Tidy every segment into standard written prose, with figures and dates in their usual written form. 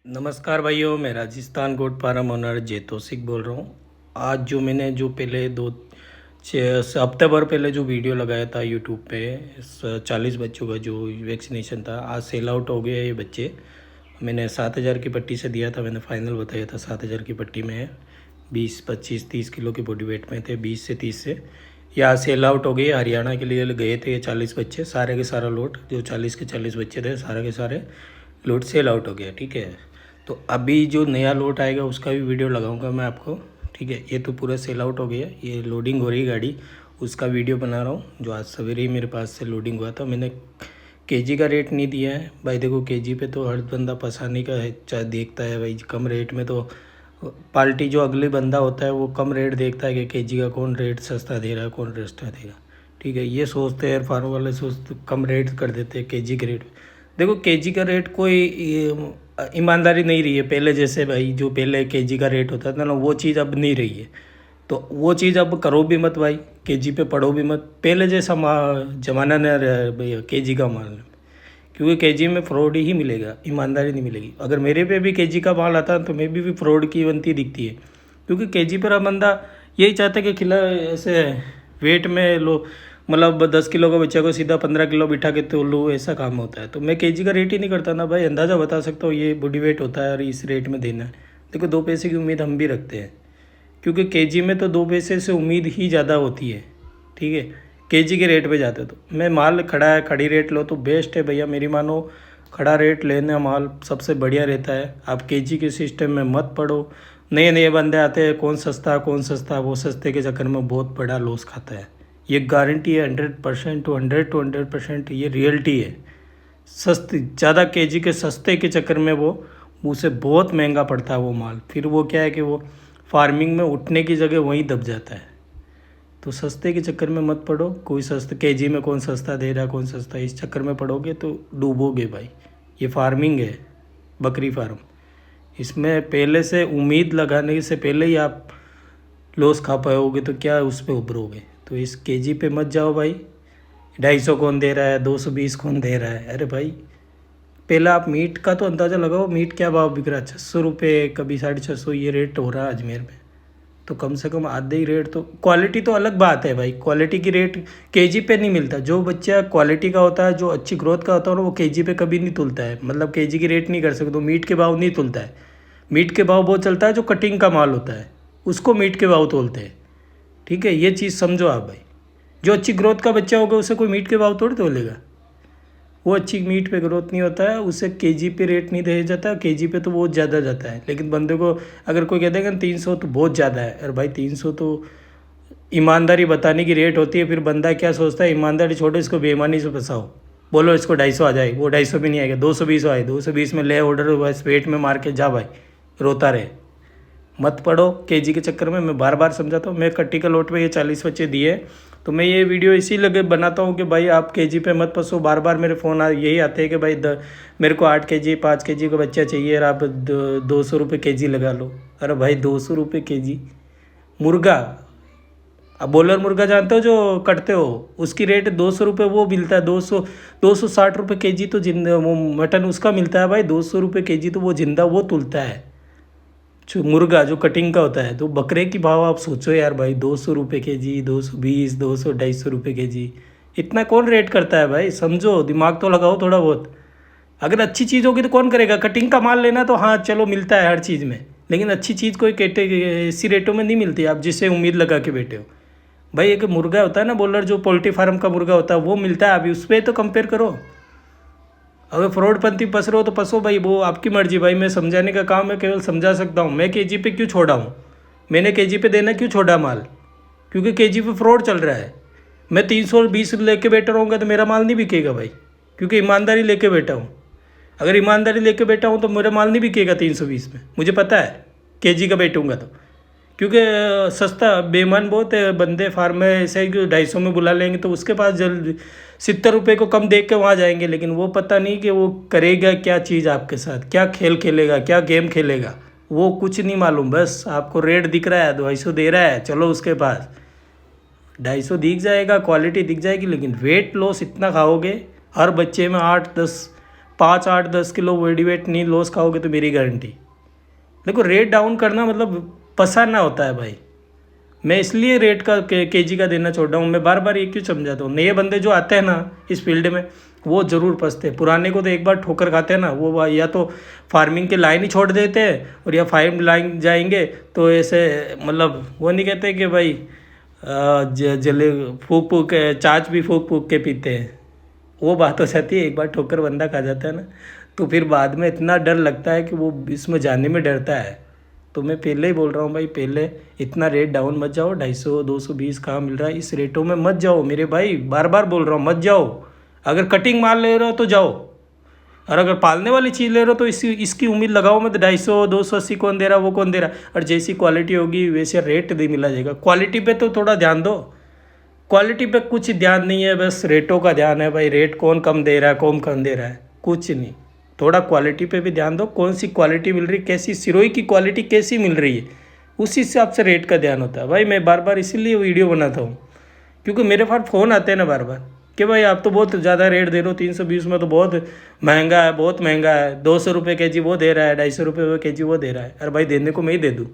नमस्कार भाइयों, मैं राजस्थान गोट फार्म ओनर जेतोसिक बोल रहा हूँ। आज जो मैंने जो पहले दो छः हफ्ते भर पहले जो वीडियो लगाया था यूट्यूब पे 40 बच्चों का जो वैक्सीनेशन था, आज सेल आउट हो गया ये बच्चे। मैंने 7,000 की पट्टी से दिया था, मैंने फाइनल बताया था 7,000 की पट्टी में है। 20, 25, 30 किलो के बॉडी वेट में थे, 20 से 30 से। यहाँ सेल आउट हो गए। हरियाणा के लिए गए थे ये 40 बच्चे, सारे के सारा लोट जो 40 के 40 बच्चे थे सारे के सारे लोट सेल आउट हो गया। ठीक है, तो अभी जो नया लोट आएगा उसका भी वीडियो लगाऊंगा मैं आपको। ठीक है, ये तो पूरा सेल आउट हो गया, ये लोडिंग हो रही गाड़ी, उसका वीडियो बना रहा हूँ। जो आज सवेरे ही मेरे पास से लोडिंग हुआ था। मैंने केजी का रेट नहीं दिया है भाई। देखो केजी पे तो हर बंदा पसाने का है, चाहे देखता है भाई कम रेट में। तो पार्टी जो अगले बंदा होता है वो कम रेट देखता है कि केजी का कौन रेट सस्ता दे रहा है, कौन सस्ता देगा। ठीक है, ये सोचते हैं फार्म वाले, सोचते कम रेट कर देते हैं केजी के रेट। देखो केजी का रेट कोई ईमानदारी नहीं रही है पहले जैसे भाई। जो पहले केजी का रेट होता था ना, वो चीज़ अब नहीं रही है। तो वो चीज़ अब करो भी मत भाई, केजी पे पढ़ो भी मत। पहले जैसा जमाना नहीं रहा भैया केजी का माल, क्योंकि केजी में फ्रॉड ही मिलेगा, ईमानदारी नहीं मिलेगी। अगर मेरे पे भी केजी का माल आता तो मैं भी फ्रॉड की बनती दिखती है। क्योंकि केजी पर बंदा यही चाहता है कि खिला ऐसे वेट में लो, मतलब 10 किलो का बच्चा को सीधा 15 किलो बिठा के तो लो, ऐसा काम होता है। तो मैं केजी का रेट ही नहीं करता ना भाई, अंदाज़ा बता सकता हूँ ये बॉडी वेट होता है और इस रेट में देना है। देखो 2 पैसे की उम्मीद हम भी रखते हैं, क्योंकि केजी में तो 2 पैसे से उम्मीद ही ज़्यादा होती है। ठीक है, केजी के रेट पे जाते तो मैं माल खड़ा है, खड़ी रेट लो तो बेस्ट है भैया, मेरी मानो। खड़ा रेट लेना माल सबसे बढ़िया रहता है। आप केजी के सिस्टम में मत पड़ो। नए नए बंदे आते हैं, कौन सस्ता कौन सस्ता, वो सस्ते के चक्कर में बहुत बड़ा लॉस खाता है। ये गारंटी है 100% टू 100% ये रियलिटी है। सस्ती ज़्यादा केजी के सस्ते के चक्कर में वो उसे बहुत महंगा पड़ता है वो माल। फिर वो क्या है कि वो फार्मिंग में उठने की जगह वहीं दब जाता है। तो सस्ते के चक्कर में मत पड़ो। कोई सस्ता केजी में कौन सस्ता दे रहा है, कौन सस्ता, इस चक्कर में पड़ोगे तो डूबोगे भाई। ये फार्मिंग है, बकरी फार्म। इसमें पहले से उम्मीद लगाने से पहले ही आप लॉस खा पाओगे तो क्या उस पर उभरोगे। तो इस केजी पे मत जाओ भाई। 250 कौन दे रहा है, 220 कौन दे रहा है, अरे भाई पहले आप मीट का तो अंदाज़ा लगाओ। मीट क्या भाव बिक रहा है, 600 रुपये, कभी 650, ये रेट हो रहा है अजमेर में। तो कम से कम आधे ही रेट। तो क्वालिटी तो अलग बात है भाई, क्वालिटी की रेट केजी पे नहीं मिलता। जो बच्चा क्वालिटी का होता है, जो अच्छी ग्रोथ का होता है ना, वो केजी पे कभी नहीं तुलता है। मतलब केजी की रेट नहीं कर सकते, तो मीट के भाव नहीं तुलता है। मीट के भाव वो चलता है जो कटिंग का माल होता है, उसको मीट के भाव तोलते हैं। ठीक है, ये चीज़ समझो आप भाई। जो अच्छी ग्रोथ का बच्चा होगा उसे कोई मीट के भाव थोड़ी तोलेगा। वो अच्छी मीट पे ग्रोथ नहीं होता है, उसे केजी पे रेट नहीं दिया जाता। केजी पे तो बहुत ज़्यादा जाता है। लेकिन बंदे को अगर कोई कह देगा 300 तो बहुत ज़्यादा है, अरे भाई 300 तो ईमानदारी बताने की रेट होती है। फिर बंदा क्या सोचता है, ईमानदारी छोड़ो, इसको बेईमानी से फंसाओ। बोलो इसको 250 आ जाए, वो 250 भी नहीं आएगा। 220 आए, 220 में ले ऑर्डर, बस पेट में मार के जा भाई, रोता रहे। मत पड़ो केजी के चक्कर में। मैं बार बार समझाता हूँ। मैं कट्टी का लोट में ये 40 बच्चे दिए, तो मैं ये वीडियो इसी लगे बनाता हूँ कि भाई आप केजी पे मत फंसो। बार बार मेरे फ़ोन यही आते हैं कि भाई मेरे को 8 केजी 5 केजी का बच्चा चाहिए और आप 200 रुपये केजी लगा लो। अरे भाई 200 रुपये केजी मुर्गा, अब बॉयलर मुर्गा जानते हो जो कटते हो, उसकी रेट 200 रुपये वो मिलता है। 260 रुपये केजी तो जिंदा वो मटन उसका मिलता है भाई। 200 रुपये केजी तो वो जिंदा वो तुलता है, जो मुर्गा जो कटिंग का होता है। तो बकरे की भाव आप सोचो यार भाई, 200 रुपये के जी, 220, 200, 250 रुपये के जी, इतना कौन रेट करता है भाई। समझो, दिमाग तो लगाओ थोड़ा बहुत। अगर अच्छी चीज़ होगी तो कौन करेगा। कटिंग का माल लेना तो हाँ चलो मिलता है हर चीज़ में, लेकिन अच्छी चीज़ कोई इसी रेटों में नहीं मिलती आप जिससे उम्मीद लगा के बैठे हो भाई। एक मुर्गा होता है ना बॉयलर, जो पोल्ट्री फार्म का मुर्गा होता है, वो मिलता है। अभी उस पर तो कंपेयर करो। अगर फ्रॉडपंथी पस रहे हो तो पसो भाई, वो आपकी मर्जी भाई। मैं समझाने का काम है, केवल समझा सकता हूँ। मैं केजी पे क्यों छोड़ा हूँ, मैंने केजी पे देना क्यों छोड़ा माल, क्योंकि केजी पे फ्रॉड चल रहा है। मैं 320 लेके बैठा रहूँगा तो मेरा माल नहीं बिकेगा भाई, क्योंकि ईमानदारी लेके बैठा हूँ। अगर ईमानदारी लेके बैठा हूँ तो मेरा माल नहीं बिकेगा 320 में, मुझे पता है। केजी का बैठूँगा तो, क्योंकि सस्ता बेईमान बहुत है बंदे फार्म में ऐसे ही, 250 में बुला लेंगे तो उसके पास जल्द 70 रुपये को कम देख के वहाँ जाएंगे। लेकिन वो पता नहीं कि वो करेगा क्या चीज़ आपके साथ, क्या खेल खेलेगा, क्या गेम खेलेगा, वो कुछ नहीं मालूम। बस आपको रेट दिख रहा है, 250 दे रहा है, चलो उसके पास। 250 दिख जाएगा, क्वालिटी दिख जाएगी, लेकिन वेट लॉस इतना खाओगे। हर बच्चे में 8-10 5 8 10 किलो बॉडी वेट नहीं लॉस खाओगे तो मेरी गारंटी। देखो रेट डाउन करना मतलब पसारना होता है भाई। मैं इसलिए रेट का केजी का देना छोड़ रहा हूँ। मैं बार बार ये क्यों समझाता हूँ, नए बंदे जो आते हैं ना इस फील्ड में वो ज़रूर फंसते हैं। पुराने को तो एक बार ठोकर खाते हैं ना, वो या तो फार्मिंग के लाइन ही छोड़ देते हैं, और या फार्म लाइन जाएंगे तो ऐसे मतलब वो नहीं कहते कि भाई जले फूक फूक के चाच भी फूक फूक के पीते हैं, वो बात हो जाती है। एक बार ठोकर बंदा खा जाता है ना तो फिर बाद में इतना डर लगता है कि वो इसमें जाने में डरता है। तो मैं पहले ही बोल रहा हूँ भाई, पहले इतना रेट डाउन मत जाओ। 250 220 कहाँ मिल रहा है, इस रेटों में मत जाओ मेरे भाई, बार बार बोल रहा हूँ मत जाओ। अगर कटिंग माल ले रहे हो तो जाओ, और अगर पालने वाली चीज़ ले रहे हो तो इसकी उम्मीद लगाओ मत 250 280 कौन दे रहा वो कौन दे रहा। और जैसी क्वालिटी होगी वैसे रेट भी मिला जाएगा। क्वालिटी पे तो थोड़ा ध्यान दो, क्वालिटी पे कुछ ध्यान नहीं है, बस रेटों का ध्यान है भाई। रेट कौन कम दे रहा है कौन कम दे रहा है, कुछ नहीं। थोड़ा क्वालिटी पे भी ध्यान दो, कौन सी क्वालिटी मिल रही, कैसी सिरोई की क्वालिटी कैसी मिल रही है, उसी हिसाब से रेट का ध्यान होता है भाई। मैं बार बार इसीलिए वीडियो बनाता हूँ, क्योंकि मेरे पास फ़ोन आते हैं ना बार बार कि भाई आप तो बहुत ज़्यादा रेट दे रहे हो, 320 में तो बहुत महंगा है, बहुत महंगा है। 200 रुपये के जी वो दे रहा है, 250 रुपये के जी वो दे रहा है। अरे भाई देने को मैं ही दे दूँ,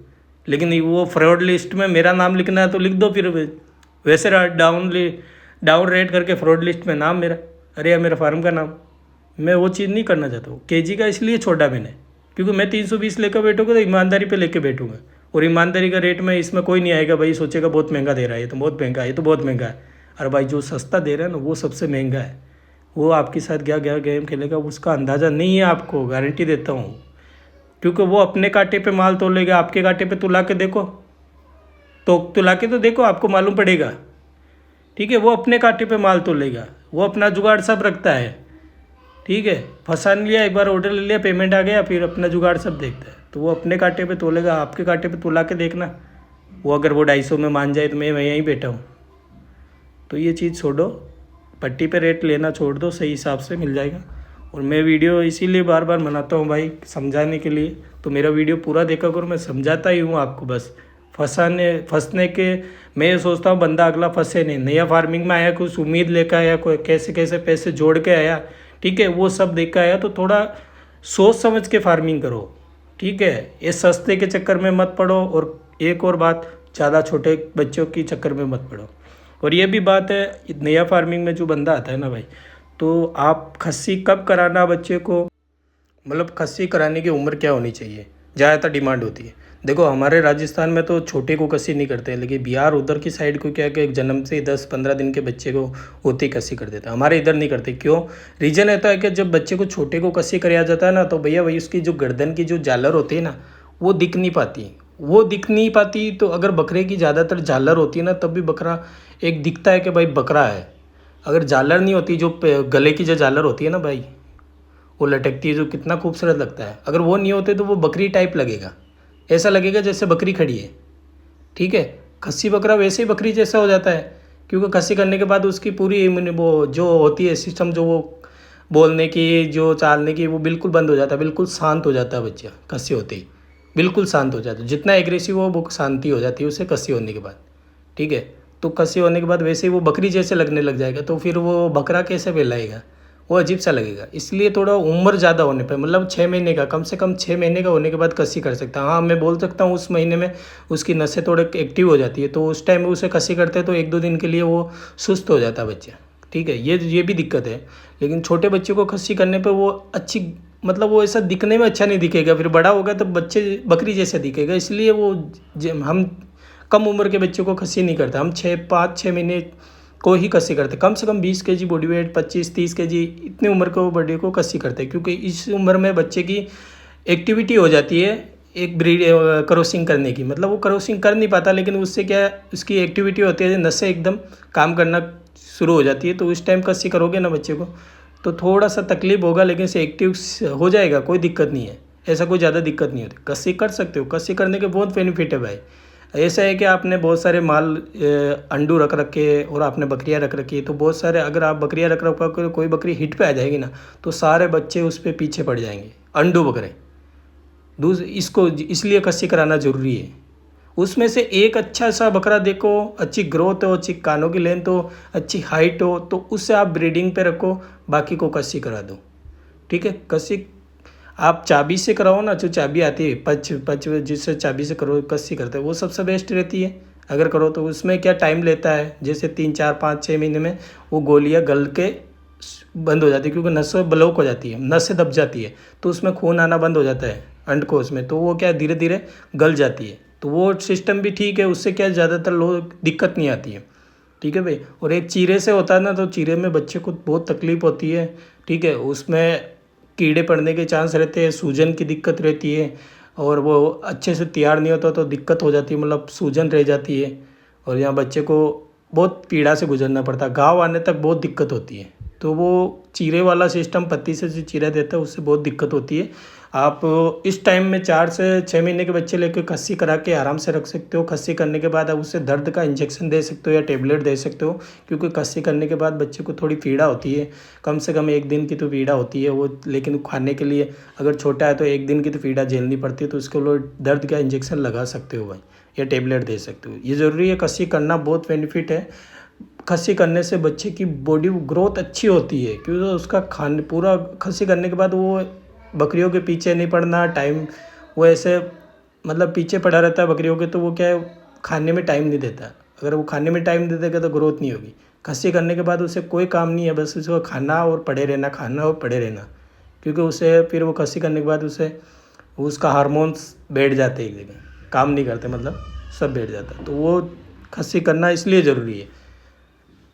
लेकिन वो फ्रॉड लिस्ट में मेरा नाम लिखना है तो लिख दो फिर वैसे डाउन रेट करके फ्रॉड लिस्ट में नाम मेरा, अरे यार मेरा फार्म का नाम। मैं वो चीज़ नहीं करना चाहता हूँ। केजी का इसलिए छोड़ा मैंने, क्योंकि मैं 320 लेकर बैठूँगा तो ईमानदारी पे लेके बैठूँगा, और ईमानदारी का रेट में इसमें कोई नहीं आएगा भाई सोचेगा बहुत महंगा दे रहा है, ये तो बहुत महंगा है, ये तो बहुत महंगा है। अरे भाई जो सस्ता दे रहा है ना वो सबसे महंगा है। वो आपके साथ क्या क्या गेम खेलेगा उसका अंदाज़ा नहीं है आपको, गारंटी देता हूँ। क्योंकि वो अपने कांटे पे माल तोलेगा, आपके कांटे पे तुला के देखो, तो तुला के तो देखो आपको मालूम पड़ेगा। ठीक है, वो अपने कांटे पे माल तोलेगा, वो अपना जुगाड़ सब रखता है। ठीक है, फंसान लिया एक बार, ऑर्डर ले लिया, पेमेंट आ गया, फिर अपना जुगाड़ सब देखता है। तो वो अपने कांटे पे तोलेगा, आपके कांटे पे तुला के देखना। वो अगर वो 250 में मान जाए तो मैं यहीं बैठा हूँ। तो ये चीज़ छोड़ो, पट्टी पे रेट लेना छोड़ दो, सही हिसाब से मिल जाएगा। और मैं वीडियो इसीलिए बार बार बनाता हूँ भाई, समझाने के लिए। तो मेरा वीडियो पूरा देखा करो, मैं समझाता ही हूँ आपको। बस फंसने के मैं ये सोचता हूँ बंदा अगला फंसे नहीं। नया फार्मिंग में आया, कुछ उम्मीद लेकर आया, कोई कैसे कैसे पैसे जोड़ के आया, ठीक है, वो सब देख कर आया। तो थोड़ा सोच समझ के फार्मिंग करो, ठीक है। ये सस्ते के चक्कर में मत पड़ो, और एक और बात, ज़्यादा छोटे बच्चों की चक्कर में मत पड़ो। और ये भी बात है, नया फार्मिंग में जो बंदा आता है ना भाई, तो आप खस्सी कब कराना बच्चे को, मतलब खस्सी कराने की उम्र क्या होनी चाहिए, ज़्यादातर डिमांड होती है। देखो हमारे राजस्थान में तो छोटे को कस्सी नहीं करते हैं, लेकिन बिहार उधर की साइड को क्या कि जन्म से 10-15 दिन के बच्चे को होते ही कस्सी कर देता है। हमारे इधर नहीं करते, क्यों? रीज़न रहता है कि जब बच्चे को छोटे को कस्सी कराया जाता है ना, तो भैया भाई उसकी जो गर्दन की जो झालर होती है ना, वो दिख नहीं पाती। वो दिख नहीं पाती तो अगर बकरे की ज़्यादातर झालर होती है ना, तब भी बकरा एक दिखता है कि भाई बकरा है। अगर झालर नहीं होती, जो गले की जो झालर होती है ना भाई, वो लटकती है, जो कितना खूबसूरत लगता है, अगर वो नहीं होते तो वो बकरी टाइप लगेगा, ऐसा लगेगा जैसे बकरी खड़ी है। ठीक है, खस्सी बकरा वैसे ही बकरी जैसा हो जाता है, क्योंकि खस्सी करने के बाद उसकी पूरी वो जो होती है सिस्टम, जो वो बोलने की जो चालने की, वो बिल्कुल बंद हो जाता है, बिल्कुल शांत हो जाता है बच्चा खस्सी होते ही, बिल्कुल शांत हो जाता है। जितना एग्रेसिव हो वो शांति हो जाती है उसे कस्सी होने के बाद। ठीक है, तो कस्सी होने के बाद वैसे ही वो बकरी जैसे लगने लग जाएगा, तो फिर वो बकरा कैसे कहलाएगा, वो अजीब सा लगेगा। इसलिए थोड़ा उम्र ज़्यादा होने पे, मतलब 6 महीने का, कम से कम 6 महीने का होने के बाद कस्सी कर सकता है। हाँ मैं बोल सकता हूँ उस महीने में उसकी नसें थोड़े एक्टिव हो जाती है, तो उस टाइम में उसे कस्सी करते हैं तो 1-2 दिन के लिए वो सुस्त हो जाता है बच्चा। ठीक है, ये भी दिक्कत है। लेकिन छोटे बच्चे को कस्सी करने पर वो अच्छी, मतलब वो ऐसा दिखने में अच्छा नहीं दिखेगा, फिर बड़ा होगा तो बच्चे बकरी जैसा दिखेगा। इसलिए वो हम कम उम्र के बच्चों को कस्सी नहीं करते, हम 5-6 महीने को ही कस्सी करते। कम से कम 20 केजी बॉडी वेट, 25-30 केजी इतनी उम्र को बॉडी को कस्सी करते हैं, क्योंकि इस उम्र में बच्चे की एक्टिविटी हो जाती है एक ब्रीड क्रॉसिंग करने की। मतलब वो क्रॉसिंग कर नहीं पाता, लेकिन उससे क्या उसकी एक्टिविटी होती है, नसें एकदम काम करना शुरू हो जाती है। तो उस टाइम कस्सी करोगे ना बच्चे को तो थोड़ा सा तकलीफ होगा, लेकिन से एक्टिव हो जाएगा, कोई दिक्कत नहीं है। ऐसा कोई ज़्यादा दिक्कत नहीं होती, कस्सी कर सकते हो। कस्सी करने के बहुत बेनिफिट है भाई। ऐसा है कि आपने बहुत सारे माल अंडू रख रखे और आपने बकरियां रख रखी है, तो बहुत सारे, अगर आप बकरियां रख रखोगे, कोई बकरी हिट पे आ जाएगी ना, तो सारे बच्चे उस पर पीछे पड़ जाएंगे, अंडू बकरे। इसको इसलिए कस्सी कराना ज़रूरी है। उसमें से एक अच्छा सा बकरा देखो, अच्छी ग्रोथ हो, अच्छी कानों की लेंथ हो, अच्छी हाइट हो, तो उससे आप ब्रीडिंग पे रखो, बाकी को कस्सी करा दो। ठीक है। कसी आप चाबी से कराओ ना, जो चाबी आती है पच पच जिससे चाबी से करो कसी करते हैं, वो सबसे बेस्ट रहती है अगर करो तो। उसमें क्या टाइम लेता है, जैसे 3 4 5 6 महीने में वो गोलियां गल के बंद हो जाती है, क्योंकि नसें ब्लॉक हो जाती है, नसें दब जाती है, तो उसमें खून आना बंद हो जाता है अंडकोश में, तो वो क्या धीरे धीरे गल जाती है। तो वो सिस्टम भी ठीक है, उससे क्या ज़्यादातर लोग दिक्कत नहीं आती है, ठीक है भाई। और एक चीरे से होता है ना, तो चीरे में बच्चे को बहुत तकलीफ होती है, ठीक है। उसमें कीड़े पड़ने के चांस रहते हैं, सूजन की दिक्कत रहती है, और वो अच्छे से तैयार नहीं होता तो दिक्कत हो जाती है, मतलब सूजन रह जाती है, और यहाँ बच्चे को बहुत पीड़ा से गुजरना पड़ता है, घाव आने तक बहुत दिक्कत होती है। तो वो चीरे वाला सिस्टम पत्ती से जो चीरा देता है उससे बहुत दिक्कत होती है। आप इस टाइम में 4 से 6 महीने के बच्चे लेकर खस्सी करा के आराम से रख सकते हो। खस्सी करने के बाद आप उससे दर्द का इंजेक्शन दे सकते हो या टेबलेट दे सकते हो, क्योंकि खस्सी करने के बाद बच्चे को थोड़ी पीड़ा होती है, कम से कम 1 दिन की तो पीड़ा होती है वो, लेकिन खाने के लिए अगर छोटा है तो 1 दिन की तो पीड़ा झेलनी पड़ती है, तो उसके लिए दर्द का इंजेक्शन लगा सकते हो भाई, या टेबलेट दे सकते हो। ये ज़रूरी है, खस्सी करना बहुत बेनिफिट है। खस्सी करने से बच्चे की बॉडी ग्रोथ अच्छी होती है, क्योंकि उसका खाने पूरा खस्सी करने के बाद वो बकरियों के पीछे नहीं पड़ना टाइम, वो ऐसे मतलब पीछे पड़ा रहता है बकरियों के, तो वो क्या है खाने में टाइम नहीं देता। अगर वो खाने में टाइम दे देगा तो ग्रोथ नहीं होगी। खस्सी करने के बाद उसे कोई काम नहीं है, बस उसको खाना और पड़े रहना, खाना और पड़े रहना, क्योंकि उसे फिर वो खस्सी करने के बाद उसे उसका हार्मोन्स बैठ जाते एक जगह, काम नहीं करते, मतलब सब बैठ जाता है। तो वो खस्सी करना इसलिए ज़रूरी है।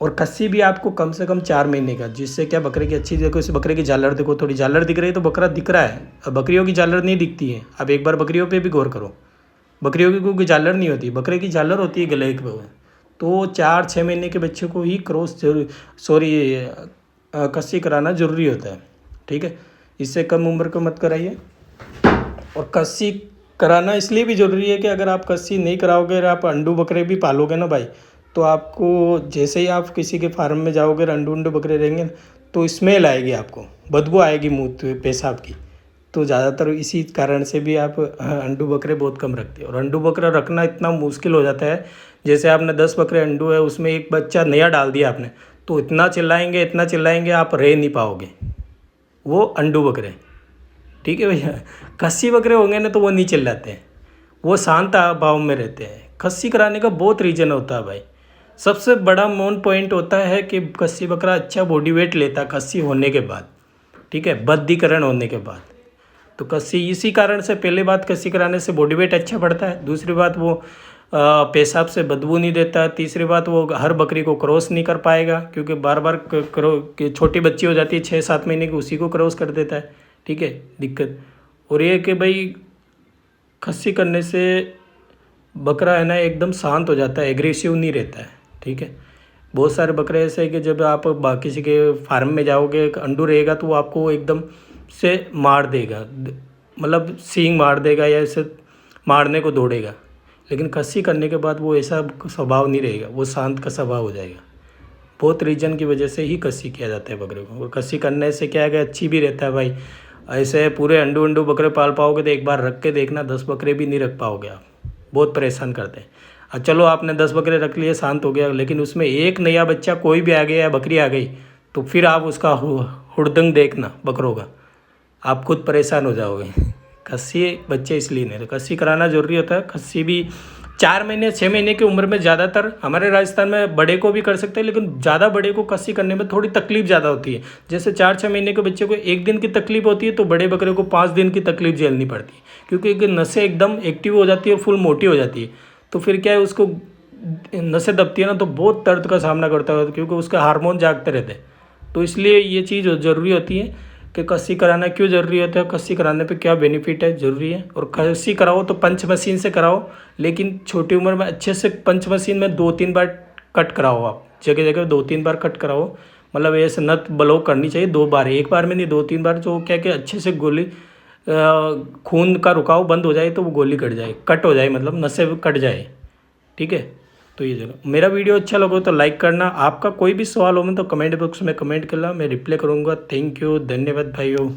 और खस्सी भी आपको कम से कम 4 महीने का, जिससे क्या बकरे की अच्छी, देखो इस बकरे की झालर देखो, थोड़ी झालर दिख रही है तो बकरा दिख रहा है। अब बकरियों की झालर नहीं दिखती है, अब एक बार बकरियों पे भी गौर करो, बकरियों की कोई झालर नहीं होती, बकरे की झालर होती है गले पे। तो 4 6 महीने के बच्चे को ही क्रॉस जरूर सॉरी कस्सी कराना ज़रूरी होता है, ठीक है। इससे कम उम्र को मत कराइए। और कस्सी कराना इसलिए भी ज़रूरी है कि अगर आप कस्सी नहीं कराओगे और आप अंडू बकरे भी पालोगे ना भाई, तो आपको जैसे ही आप किसी के फार्म में जाओगे और अंडू बकरे रहेंगे ना, तो स्मेल आएगी, आपको बदबू आएगी मुँह पेशाब की। तो ज़्यादातर इसी कारण से भी आप अंडू बकरे बहुत कम रखते हैं। और अंडू बकरा रखना इतना मुश्किल हो जाता है, जैसे आपने 10 बकरे अंडू है, उसमें एक बच्चा नया डाल दिया आपने, तो इतना चिल्लाएंगे आप रह नहीं पाओगे। वो अंडू बकरे, ठीक है भैया। खस्सी बकरे होंगे ना तो वो नहीं चिल्लाते हैं, वो शांत भाव में रहते हैं। खस्सी कराने का बहुत रीज़न होता है भाई। सबसे बड़ा मेन पॉइंट होता है कि खस्सी बकरा अच्छा बॉडी वेट लेता है खस्सी होने के बाद, ठीक है, बद्दीकरण होने के बाद। तो खस्सी इसी कारण से, पहले बात खस्सी कराने से बॉडी वेट अच्छा बढ़ता है, दूसरी बात वो पेशाब से बदबू नहीं देता, तीसरी बात वो हर बकरी को क्रॉस नहीं कर पाएगा, क्योंकि बार बार छोटी बच्ची हो जाती है 6 7 महीने की, उसी को क्रॉस कर देता है, ठीक है, दिक्कत। और ये कि भाई खस्सी करने से बकरा है ना एकदम शांत हो जाता है, एग्रेसिव नहीं रहता है, ठीक है। बहुत सारे बकरे ऐसे हैं कि जब आप किसी के फार्म में जाओगे, अंडू रहेगा तो वो आपको एकदम से मार देगा, मतलब सींग मार देगा या ऐसे मारने को दौड़ेगा। लेकिन खस्सी करने के बाद वो ऐसा स्वभाव नहीं रहेगा, वो शांत का स्वभाव हो जाएगा। बहुत रीजन की वजह से ही खस्सी किया जाता है बकरे को। और खस्सी करने से क्या है कि अच्छी भी रहता है भाई। ऐसे पूरे अंडू बकरे पाल पाओगे तो एक बार रख के देखना, 10 बकरे भी नहीं रख पाओगे आप, बहुत परेशान करते हैं। अब चलो आपने 10 बकरे रख लिए, शांत हो गया, लेकिन उसमें एक नया बच्चा कोई भी आ गया या बकरी आ गई, तो फिर आप उसका हुड़दंग देखना बकरों का, आप खुद परेशान हो जाओगे। खस्सी बच्चे इसलिए नहीं, तो खस्सी कराना ज़रूरी होता है। खस्सी भी 4 महीने 6 महीने की उम्र में, ज़्यादातर हमारे राजस्थान में बड़े को भी कर सकते हैं, लेकिन ज़्यादा बड़े को खस्सी करने में थोड़ी तकलीफ ज़्यादा होती है। जैसे 4 6 महीने के बच्चे को 1 दिन की तकलीफ होती है, तो बड़े बकरे को 5 दिन की तकलीफ झेलनी पड़ती है, क्योंकि नसें एकदम एक्टिव हो जाती है, फुल मोटी हो जाती है। तो फिर क्या है, उसको नसें दबती है ना, तो बहुत दर्द का सामना करता है, क्योंकि उसका हार्मोन जागते रहते हैं। तो इसलिए ये चीज़ ज़रूरी होती है कि कस्सी कराना क्यों ज़रूरी होता है, कस्सी कराने पे क्या बेनिफिट है, ज़रूरी है। और कस्सी कराओ तो पंच मशीन से कराओ, लेकिन छोटी उम्र में अच्छे से पंच मशीन में 2 3 बार कट कराओ, आप जगह जगह 2 3 बार कट कराओ, मतलब ऐसे नट ब्लॉक करनी चाहिए 2 बार, एक बार में नहीं 2 3 बार, जो क्या कि अच्छे से गोली खून का रुकाव बंद हो जाए, तो वो गोली कट हो जाए, मतलब नसें कट जाए, ठीक है। तो ये जगह मेरा वीडियो अच्छा लगे तो लाइक करना। आपका कोई भी सवाल हो में तो कमेंट बॉक्स में कमेंट करना, मैं रिप्लाई करूँगा। थैंक यू, धन्यवाद भाइयों।